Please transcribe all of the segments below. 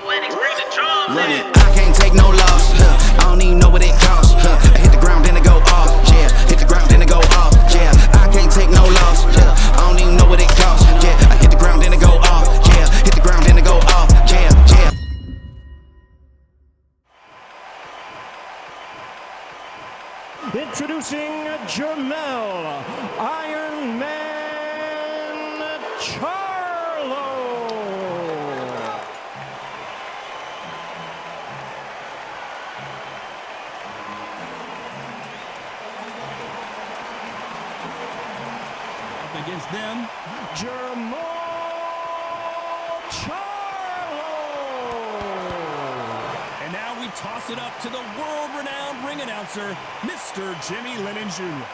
Run it, I can't take no loss. I don't even know what it costs. I hit the ground, then it go off. Yeah, hit the ground, then it go off. Yeah, I can't take no loss. Yeah, I don't even know what it costs. Yeah, I hit the ground, then it go off. Yeah, hit the ground, then it go off. Yeah, yeah. Introducing Jermell Iron Man Charlo. Up against them, Jermall Charlo. and now we toss it up to the world-renowned ring announcer, Mr. Jimmy Lennon Jr.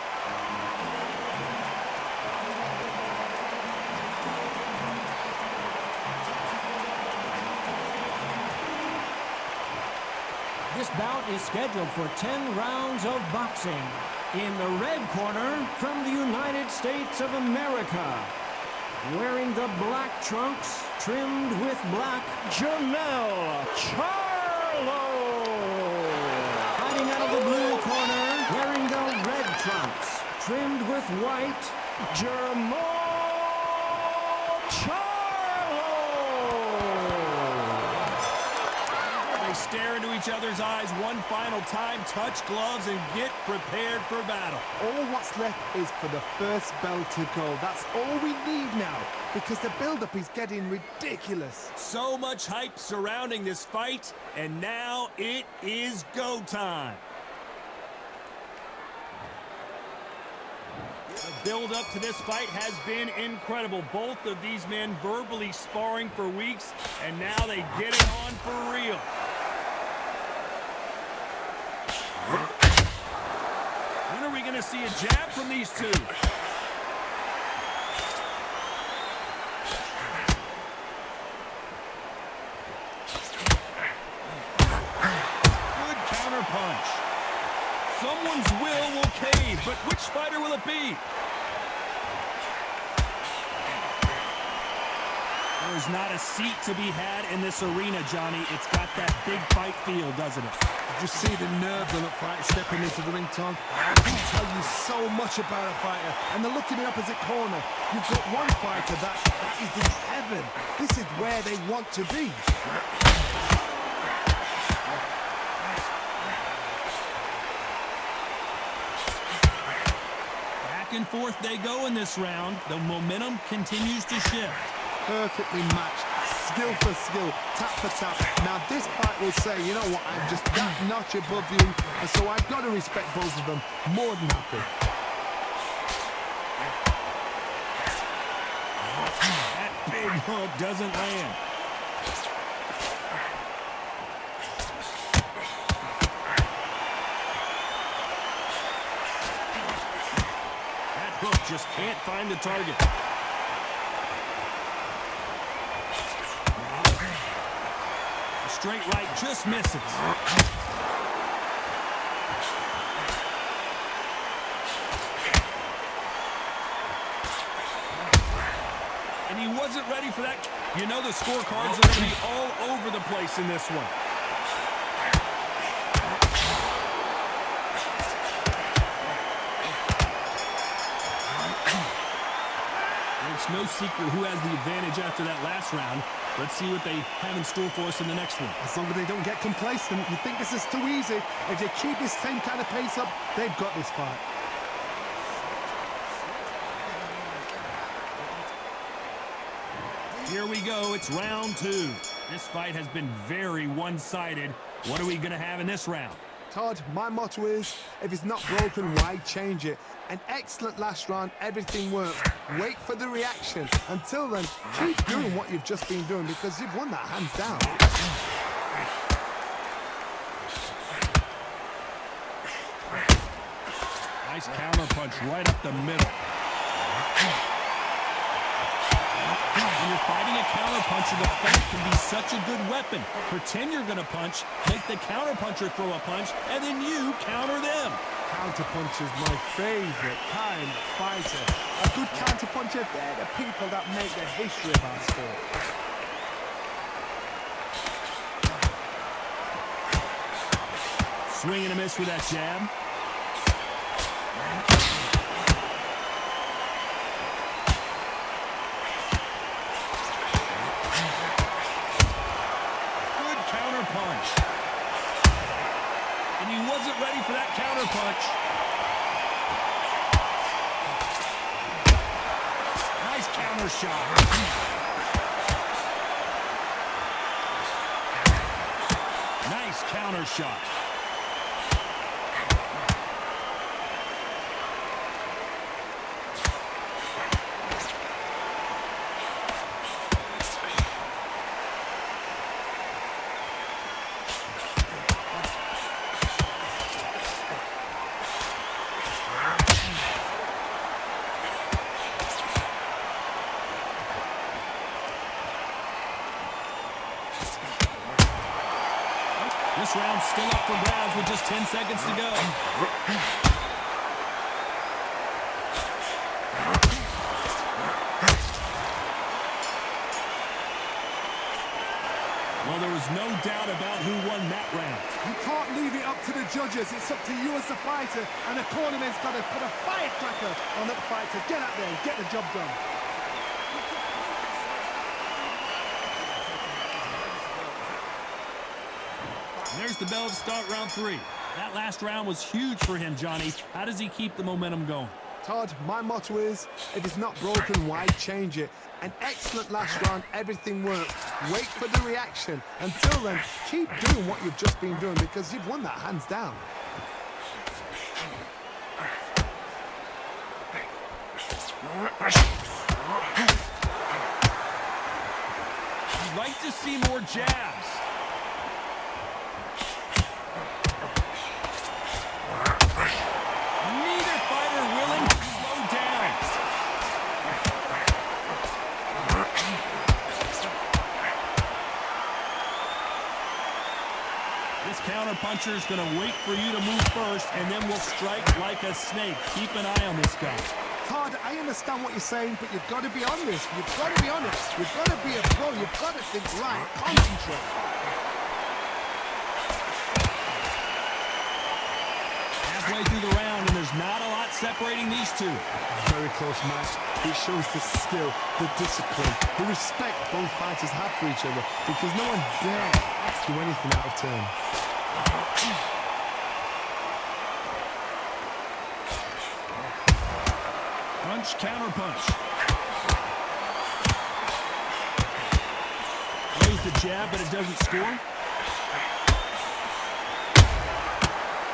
This bout is scheduled for 10 rounds of boxing. In the red corner, from the United States of America, wearing the black trunks trimmed with black, Jermell Charlo. fighting out of the blue corner, wearing the red trunks trimmed with white, Jermall Charlo. They stare into each other's eyes one final time, touch gloves, and get prepared for battle. All what's left is for the first bell to go. That's all we need now, because the build-up is getting ridiculous. So much hype surrounding this fight, and now it is go time. The build-up to this fight has been incredible. Both of these men verbally sparring for weeks, and now they get it on for real. When are we going to see a jab from these two? Good counter punch. Someone's will cave, but which fighter will it be? There's not a seat to be had in this arena, Johnny. It's got that big fight feel, doesn't it? Just see the nerves on a fight stepping into the ring, Tom. I can tell you so much about a fighter. And the look in the opposite corner. You've got one fighter that is in heaven. This is where they want to be. Back and forth they go in this round. The momentum continues to shift. Perfectly matched, skill for skill, tap for tap. Now this fight will say, you know what, I'm just that notch above you, and so I've got to respect both of them. More than happy. That big hook doesn't land. That hook just can't find the target. Straight right just misses. And he wasn't ready for that. You know the scorecards are going to be all over the place in this one. It's no secret who has the advantage after that last round. Let's see what they have in store for us in the next one. As long as they don't get complacent, you think this is too easy. If they keep this same kind of pace up, they've got this fight. Here we go, it's round two. This fight has been very one-sided. What are we gonna have in this round? Todd, my motto is, if it's not broken, why change it? An excellent last round, everything worked. Wait for the reaction. Until then, keep doing what you've just been doing, because you've won that hands down. Nice counter punch right up the middle. When you're fighting a counter puncher, the feint can be such a good weapon. Pretend you're gonna punch, make the counter puncher throw a punch, and then you counter them. Counterpuncher is my favorite kind of fighter. A good counterpuncher, they're the people that make the history of our sport. Swing and a miss with that jab. Good counter punch. And he wasn't ready for that counter punch. Nice counter shot. Nice counter shot. This round's still up for grabs with just 10 seconds to go. Well, there was no doubt about who won that round. You can't leave it up to the judges. It's up to you as the fighter, and the cornerman's got to put a firecracker on that fight to get out there and get the job done. And there's the bell to start round 3. That last round was huge for him, Johnny. How does he keep the momentum going? Todd, my motto is, if it's not broken, why change it? An excellent last round, everything worked. Wait for the reaction. Until then, keep doing what you've just been doing because you've won that hands down. I'd like to see more jabs. Neither fighter willing to slow down. This counter-puncher is going to wait for you to move first, and then will strike like a snake. Keep an eye on this guy. Todd, I understand what you're saying, but you've got to be honest. You've got to be honest. You've got to be a pro. You've got to think right. Concentrate. Halfway through the round, and there's not a lot separating these two. Very close match. It shows the skill, the discipline, the respect both fighters have for each other because no one dare do anything out of turn. Punch, counter punch. Throws the jab, but it doesn't score.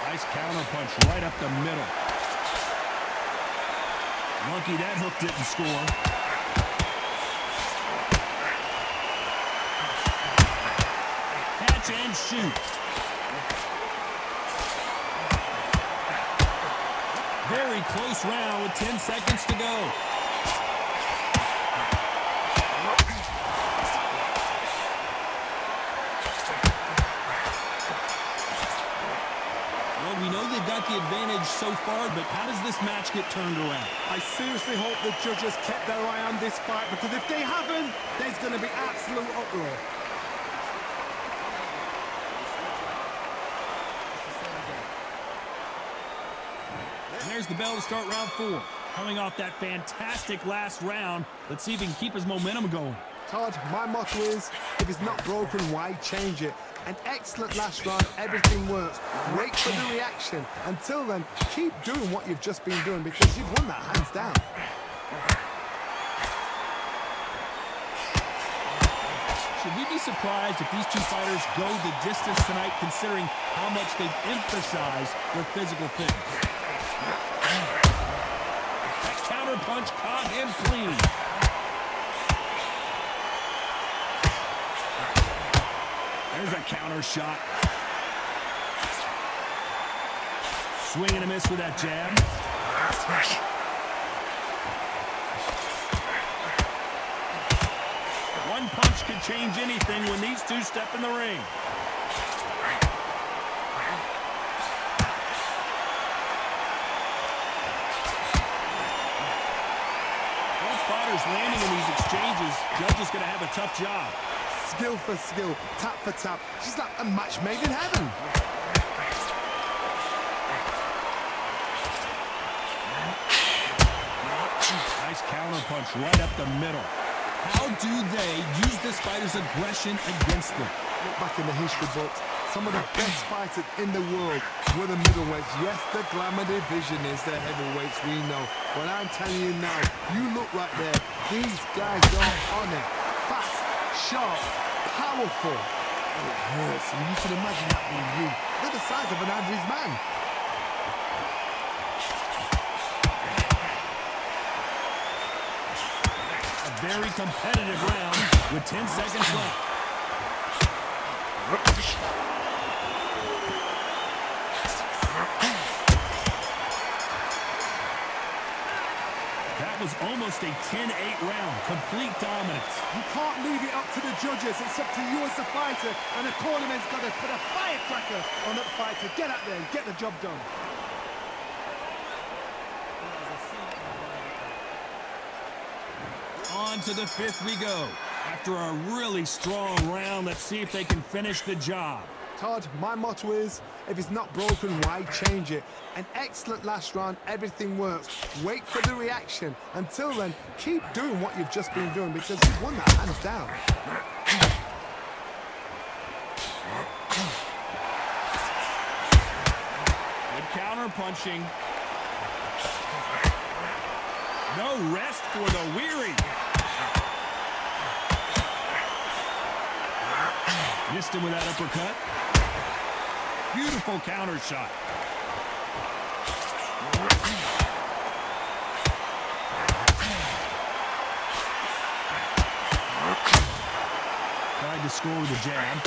Nice counter punch right up the middle. Lucky that hook didn't score. Catch and shoot. Very close round with 10 seconds to go. Well, we know they've got the advantage so far, but how does this match get turned around? I seriously hope the judges kept their eye on this fight because if they haven't, there's going to be absolute uproar. There's the bell to start round 4. Coming off that fantastic last round, let's see if he can keep his momentum going. Todd, my motto is, if it's not broken, why change it? An excellent last round, everything works. Wait for the reaction. Until then, keep doing what you've just been doing because you've won that hands down. Should we be surprised if these two fighters go the distance tonight, considering how much they've emphasized their physical fitness? That counter punch caught him clean. There's a counter shot. Swing and a miss with that jab. One punch could change anything when these two step in the ring. Landing in these exchanges, Judge is going to have a tough job. Skill for skill, tap for tap, just like a match made in heaven. Nice counter punch right up the middle. How do they use this fighter's aggression against them? Look back in the history books. Some of the best fighters in the world were the middleweights. Yes, the glamour division is the heavyweights, we know. But I'm telling you now, you look right there. These guys are on it. Fast, sharp, powerful. And it hurts. And you can imagine that being you. They're the size of an average man. A very competitive round with 10 seconds left. That was almost a 10-8 round. Complete dominance. You can't leave it up to the judges. It's up to you as the fighter. And the cornerman's got to put a firecracker on that fighter. Get out there and get the job done. On to the fifth we go. After a really strong round, let's see if they can finish the job. Todd, my motto is, if it's not broken, why change it? An excellent last round, everything works. Wait for the reaction. Until then, keep doing what you've just been doing because you've won that hands down. Good counter punching. No rest for the weary. Missed him with that uppercut. Beautiful counter shot. Tried to score with a jab.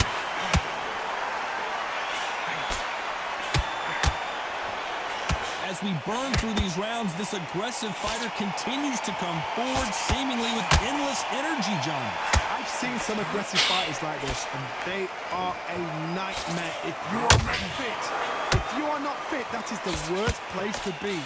As we burn through these rounds, this aggressive fighter continues to come forward, seemingly with endless energy, John. I've seen some aggressive fighters like this, and they are a nightmare. If you are not fit, that is the worst place to be,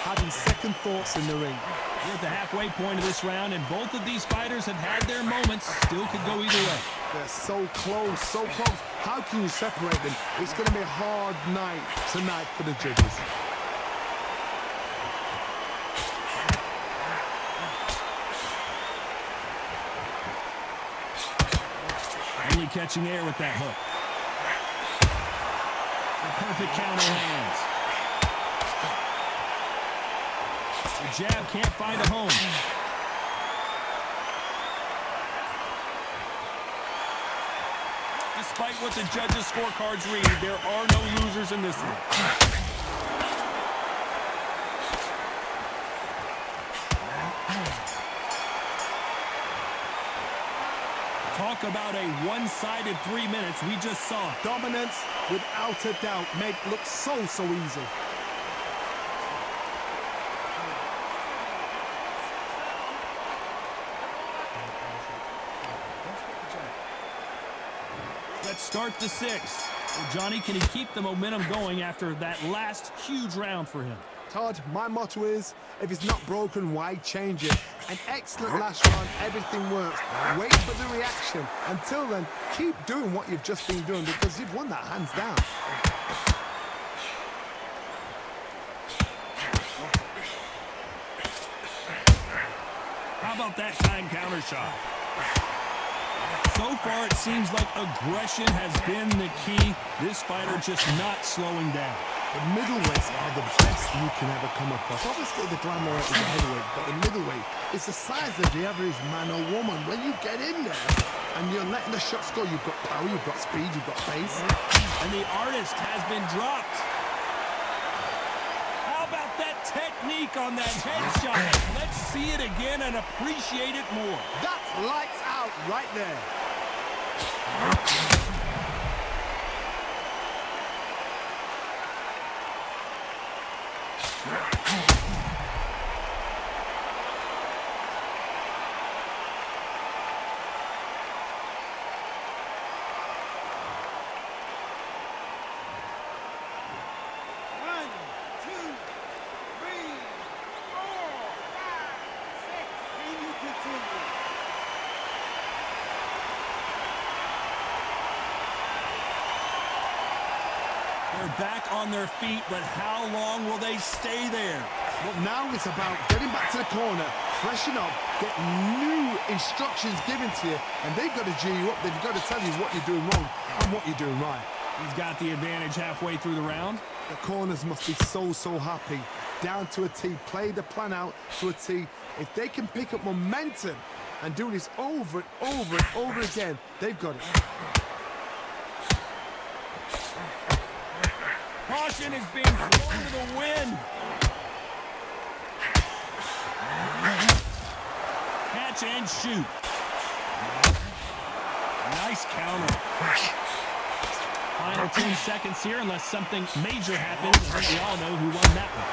having second thoughts in the ring. We're at the halfway point of this round, and both of these fighters have had their moments. Still could go either way. They're so close, so close. How can you separate them? It's going to be a hard night tonight for the judges. Only catching air with that hook. A perfect counter lands. The jab can't find a home. Despite what the judges' scorecards read, there are no losers in this one. Talk about a one-sided 3 minutes. We just saw it. Dominance, without a doubt, made look so easy. Let's start the sixth. Well, Johnny, can he keep the momentum going after that last huge round for him? Todd, my motto is, if it's not broken, why change it? An excellent last round, everything works. Wait for the reaction. Until then, keep doing what you've just been doing because you've won that hands down. How about that time counter shot? So far, it seems like aggression has been the key. This fighter just not slowing down. The middleweights are the best you can ever come across. Obviously, the glamour is the heavyweight, but the middleweight is the size of the average man or woman. When you get in there and you're letting the shots go, you've got power, you've got speed, you've got pace. And the artist has been dropped. How about that technique on that headshot? Let's see it again and appreciate it more. That's lights out right there. They're back on their feet, but how long will they stay there? But now it's about getting back to the corner, freshen up, get new instructions given to you, and they've got to G you up. They've got to tell you what you're doing wrong and what you're doing right. He's got the advantage halfway through the round. The corners must be so happy. Down to a T, play the plan out to a T. If they can pick up momentum and do this over and over again, they've got it. Caution is being thrown to the wind. Catch and shoot. Nice counter. Final 10 seconds here, unless something major happens. I think we all know who won that one.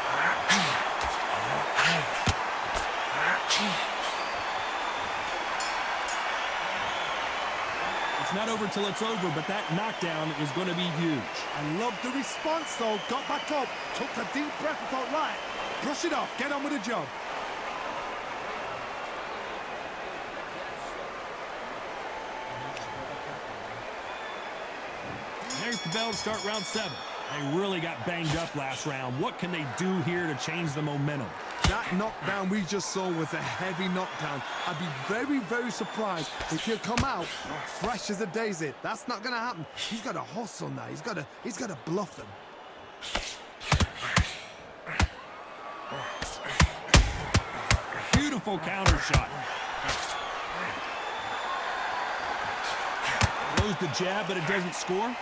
It's not over till it's over, but that knockdown is going to be huge. I love the response, though. Got back up, took a deep breath and thought, right, brush it off, get on with the job. There's the bell to start round 7. They really got banged up last round. What can they do here to change the momentum? That knockdown we just saw was a heavy knockdown. I'd be very surprised if he'll come out fresh as a daisy. That's not going to happen. He's got to hustle now. He's got to bluff them. Beautiful counter shot. Throws the jab, but it doesn't score.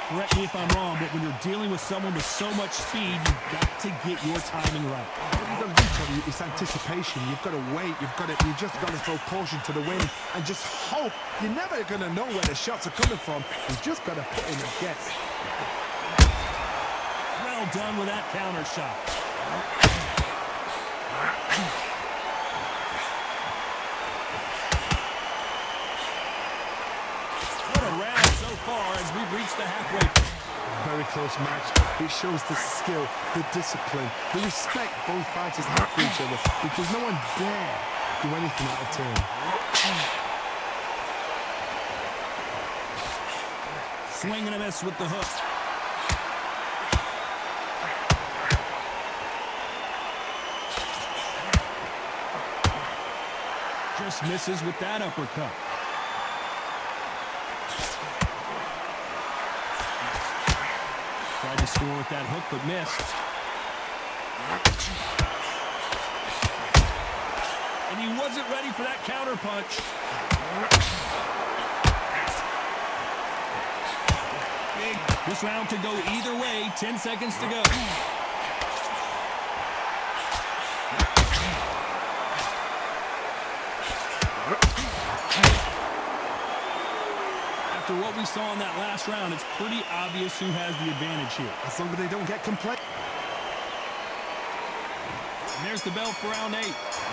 Correct me if I'm wrong, but when you're dealing with someone with so much speed, you've got to get your timing right. What you've got to do, Charlie, it's anticipation. You've got to wait. You just got to throw caution to the wind and just hope. You're never going to know where the shots are coming from. You've just got to put in a guess. Well done with that counter shot. Far as we've reached the halfway point. Very close match. It shows the skill, the discipline, the respect both fighters have for each other, because no one dare do anything out of turn. Swing and a miss with the hook. Just misses with that uppercut. Tried to score with that hook, but missed. And he wasn't ready for that counter punch. This round could go either way. 10 seconds to go. After what we saw in that last round, it's pretty obvious who has the advantage here. As long as they don't get complaint. And there's the bell for round 8.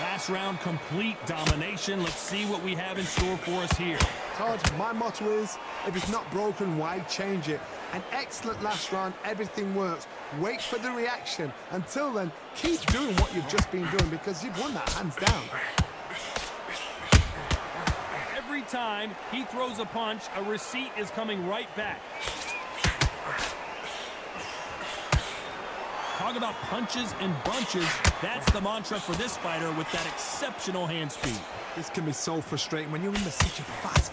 Last round, complete domination. Let's see what we have in store for us here. Todd, my motto is, if it's not broken, why change it? An excellent last round, everything works. Wait for the reaction. Until then, keep doing what you've just been doing, because you've won that hands down. Every time he throws a punch, a receipt is coming right back. Talk about punches and bunches. That's the mantra for this fighter with that exceptional hand speed. This can be so frustrating when you're in such a fast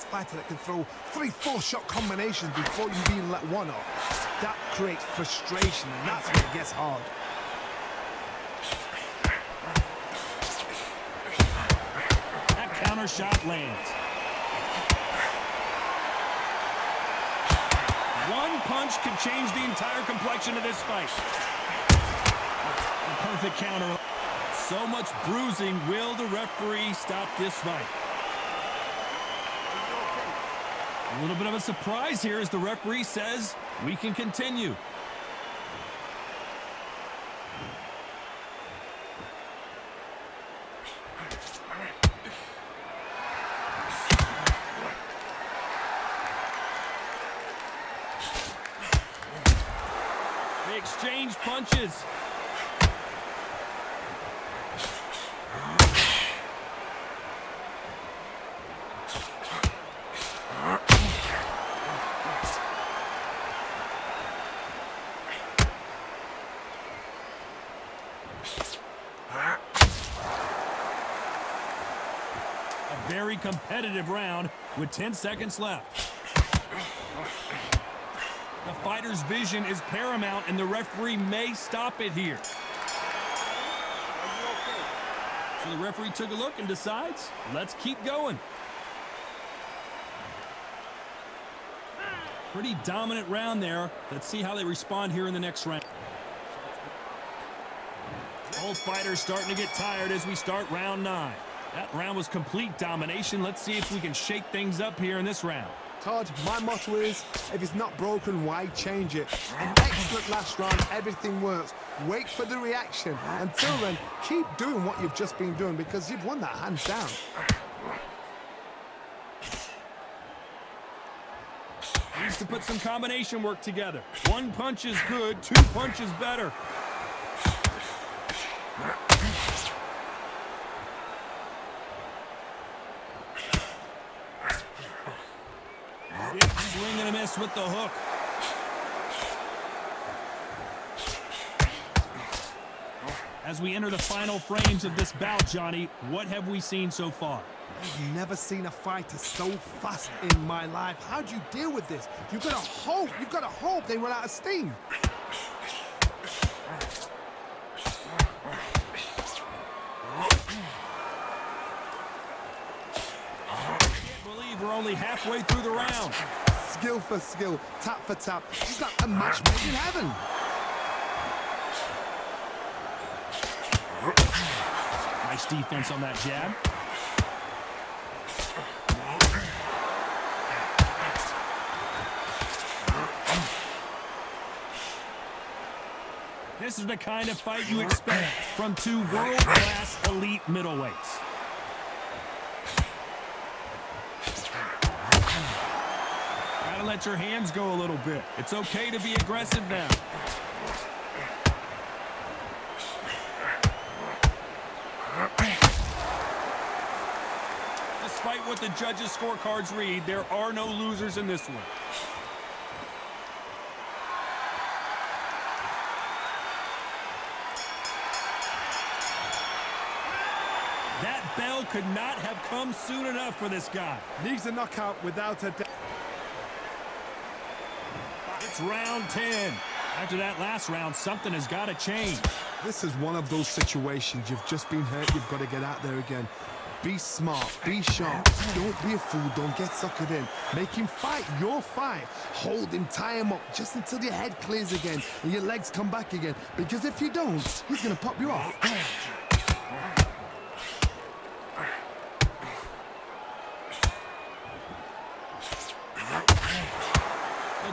fighter that can throw 3-4 shot combinations before you even let one off. That creates frustration, and that's when it gets hard. Counter shot lands. One punch could change the entire complexion of this fight. A perfect counter. So much bruising. Will the referee stop this fight? A little bit of a surprise here as the referee says we can continue. Exchange punches. very competitive round with 10 seconds left. The fighter's vision is paramount, and the referee may stop it here. So the referee took a look and decides, let's keep going. Pretty dominant round there. Let's see how they respond here in the next round. Both fighters starting to get tired as we start round 9. That round was complete domination. Let's see if we can shake things up here in this round. Todd, my motto is, if it's not broken, why change it? An excellent last round, everything works. Wait for the reaction. Until then, keep doing what you've just been doing because you've won that hands down. Needs to put some combination work together. One punch is good, 2 punches better. Big swing and a miss with the hook. As we enter the final frames of this bout, Johnny, what have we seen so far? I've never seen a fighter so fast in my life. How do you deal with this? You've got to hope they run out of steam. We're only halfway through the round. Skill for skill, tap for tap. It's like a match made in heaven. Nice defense on that jab. This is the kind of fight you expect from 2 world-class elite middleweights. Gotta let your hands go a little bit. It's okay to be aggressive now. Despite what the judges' scorecards read, there are no losers in this one. That bell could not have come soon enough for this guy. Needs a knockout without a doubt. It's round 10. After that last round, something has got to change. This is one of those situations. You've just been hurt. You've got to get out there again. Be smart. Be sharp. Don't be a fool. Don't get suckered in. Make him fight your fight. Hold him. Tie him up just until your head clears again and your legs come back again. Because if you don't, he's going to pop you off.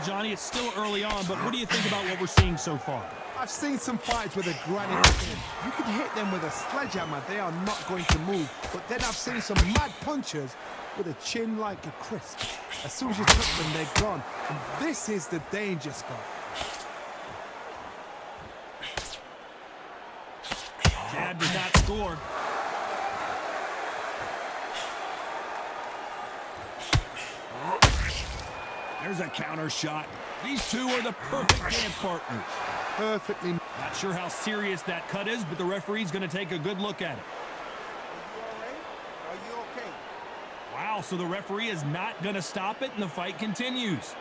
Johnny, it's still early on, but what do you think about what we're seeing so far? I've seen some fights with a granite chin. You can hit them with a sledgehammer, they are not going to move. But then I've seen some mad punchers with a chin like a crisp. As soon as you touch them, they're gone. And this is the danger spot. Jab does not score. There's a counter shot. These two are the perfect dance partners. Perfectly. Not sure how serious that cut is, but the referee's going to take a good look at it. Are you okay? Wow, so the referee is not going to stop it, and the fight continues.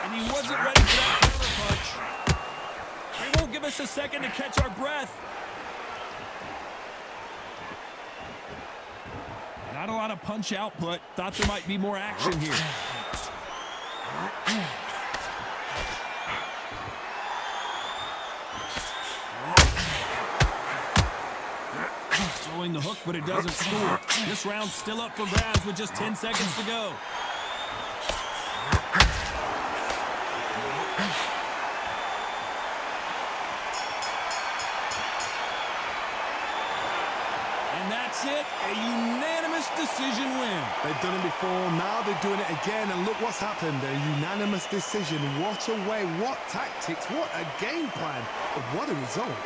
And he wasn't ready for that counter punch. They won't give us a second to catch our breath. Not a lot of punch output. Thought there might be more action here. Throwing the hook, but it doesn't score. This round's still up for grabs with just 10 seconds to go. And that's it, a unanimous decision win. They've done it before, now they're doing it again, and look what's happened. A unanimous decision. What a way, what tactics, what a game plan, but what a result.